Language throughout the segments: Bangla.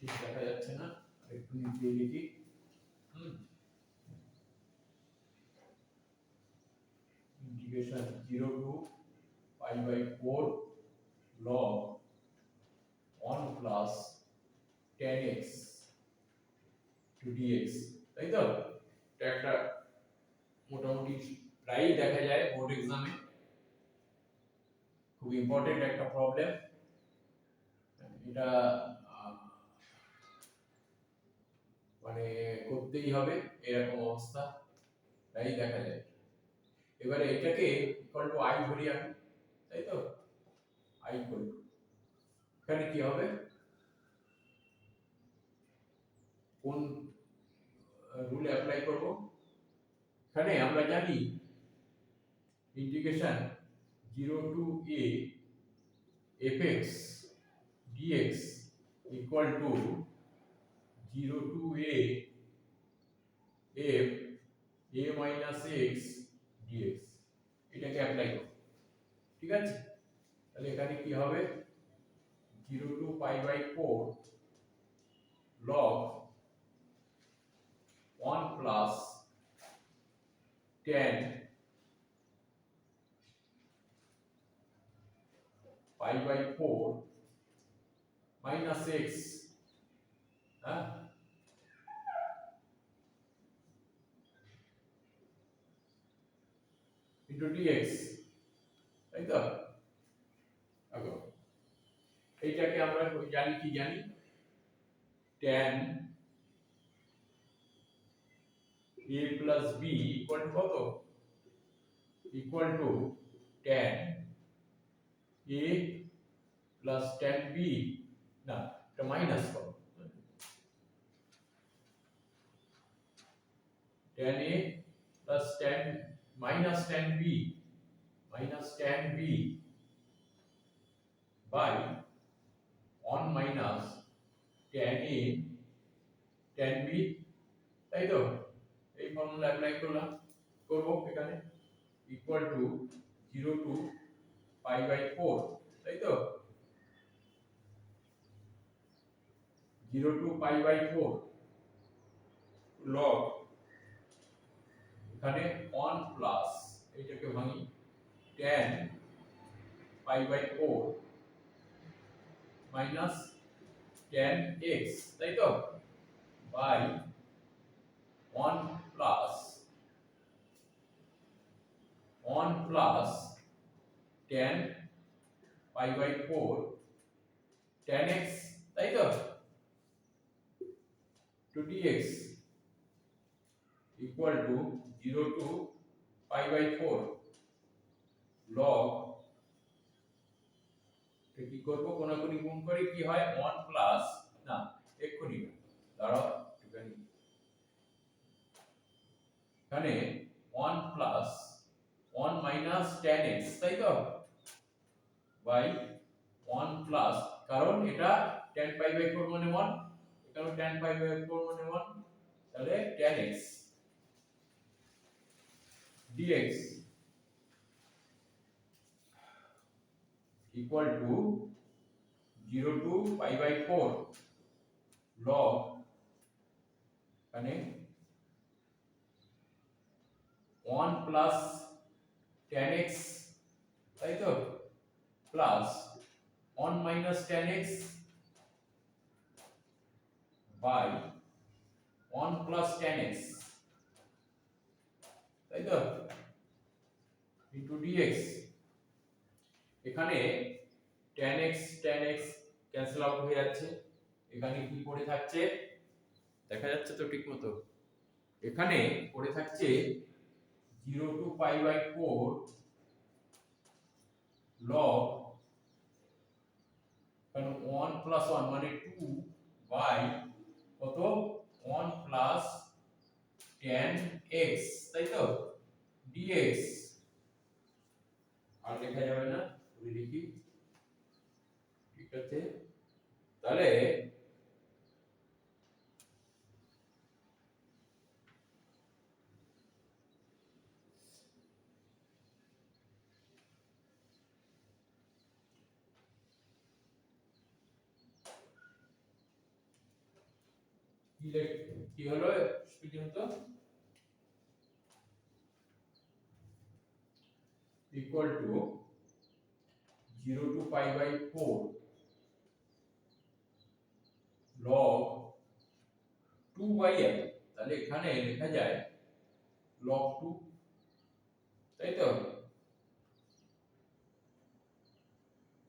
ঠিক দেখা যাচ্ছে না, একটু নিচে লিখি। Integration 0 to pi by 4 log 1 plus 10x to dx, তাই তো? এটা একটা মোটামুটি প্রায় দেখা যায় বোর্ড এক্সামে, খুব ইম্পর্টেন্ট একটা প্রবলেম। এটা মানে করতেই হবে, এরকম অবস্থা প্রায় দেখা যায়। এবারে এটাকে ইকুয়াল টু i ধরি আমি, তাই তো? i ইকুয়াল টু, এখানে কি হবে, কোন রুল অ্যাপ্লাই করব? এখানে আমরা জানি integration 0 to a fx dx equal to 0 to a f a minus x dx, এটাকে অ্যাপ্লাই করব, ঠিক আছে? তাহলে এখানে কি হবে, 0 to pi by 4 log 1 plus 10 pi by 4 minus x, হ্যাঁ, into dx, তাই তো? দেখো এইটাকে আমরা জানি, কি জানি, tan a plus b equal to কত, equal to tan a plus tan b, না এটা মাইনাস করো, tan a plus tan minus tan b by 1 minus tan a tan b, তাই তো? এই ফর্মুলা অ্যাপ্লাই করব এখানে, equal to 0 to pi by 4, তাই তো? 0 to pi by 4 log, এখানে 1 প্লাস, এইটাকে ভাঙি, tan pi by 4 minus tan x, তাই তো? by 1 plus 10 pi by 4 tan x, তাই তো? to dx equal to 0 to pi by 4 log, কি করব, কোনাকুনি গুণ করে কি হয়, 1 প্লাস, না এক্ষুনি দাঁড়াও একটুখানি, এখানে 1 প্লাস 1 মাইনাস tan x, তাই তো? বাই 1 প্লাস, কারণ এটা tan pi by 4 মানে 1, এখানে tan pi by 4 মানে 1, তাহলে tan x dx equal to 0 to pi by 4 log, এখানে 1 প্লাস tan x, তাই তো? Plus 1 minus tan x by 1 plus tan x, তাই তো? ইনটু dx, এখানে tan x ক্যান্সেল আউট হয়ে যাচ্ছে, এখানে কি পড়ে থাকছে, দেখা যাচ্ছে তো ঠিক মতো? এখানে পড়ে থাকছে 0 to pi by 4 log, কারণ 1 plus 1 মানে 2 বাই কত, 1 plus tan x, তাই তো? dx, আর লেখা যাবে না, আমি লিখি, ঠিক আছে? তাহলে কি হলো স্পিডিং তো equal to 0 to pi by 4 log 2 by l, তাহলে এখানে লেখা যায় log 2, তাই তো,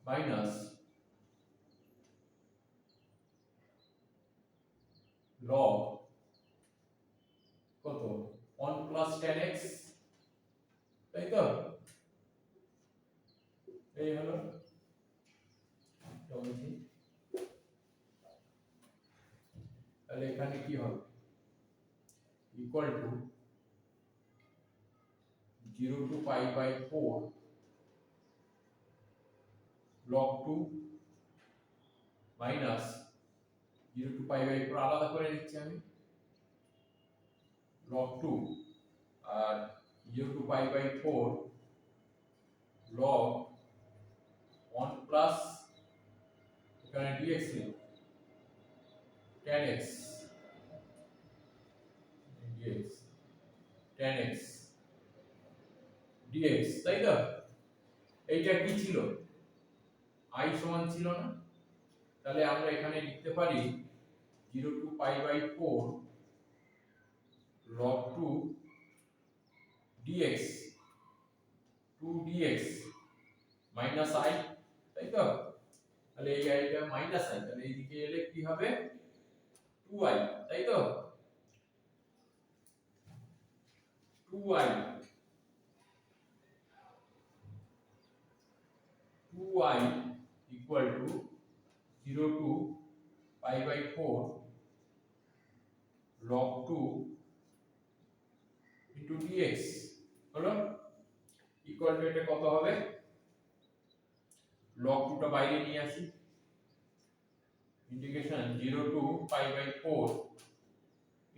মাইনাস log কত 1 plus tan x, তাই তো, এই হলো তাহলে এখানে কি হবে equal to 0 to pi by 4 log 2 minus 0 to pi by 4 আলাদা করে নিচ্ছি আমি log 2 R 0 to pi by 4 log 1 plus এখানে dx tan x dx tan x dx, তাই তো, এইটা কি ছিল I সমান ছিল না, তাহলে আমরা এখানে লিখতে পারি 0 to pi by 4 log 2 dx 2 dx minus I, তাই তো, তাহলে এই আইটা মাইনাস I, তাহলে এইদিকে এলে কি হবে 2i, তাই তো, 2i 2i equal to 0 to pi by 4 log 2 into dx হলো ইকুয়াল টু এটা কত হবে log 2 টা বাইরে নিয়ে আসি integration 0 to pi by 4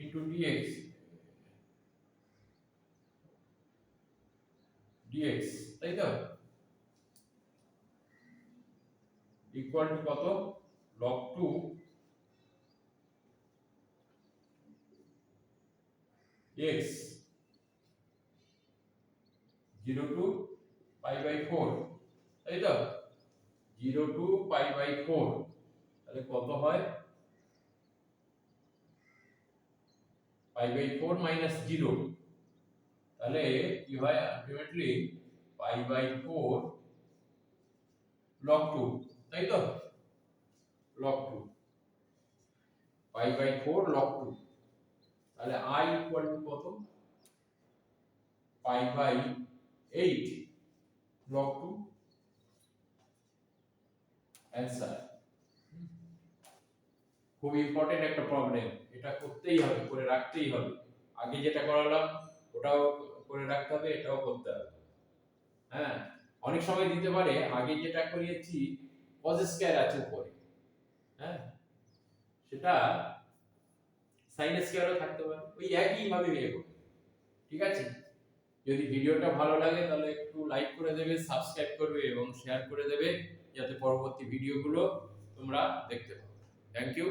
into dx তাই তো, ইকুয়াল টু কত log 2 x 0 to pi by 4, তাই তো, 0 to pi by 4, তাহলে কত হয় pi by 4 minus 0, তাহলে কি হয় আলটিমেটলি pi by 4 log 2, তাই তো, log 2 pi by 4 log 2, তাহলে I equal to কত pi by 8 log 2 অ্যানসার। খুব ইম্পর্টেন্ট একটা প্রবলেম, এটা করতেই হবে, করে রাখতেই হবে, আগে যেটা করালাম ওটাও করে রাখতে হবে, এটাও করতে হবে। হ্যাঁ, অনেক সময় দিতে পারে আগে যেটা করিয়েছি cos স্কয়ার আছে উপরে, হ্যাঁ, সেটা sin স্কয়ারও থাকতে পারে, ওই একই ভাবে বিয়ে করবে, ঠিক আছে। যদি ভিডিওটা ভালো লাগে তাহলে একটু লাইক করে দেবে, সাবস্ক্রাইব করবে এবং শেয়ার করে দেবে যাতে পরবর্তী ভিডিওগুলো তোমরা দেখতে পাও। Thank you.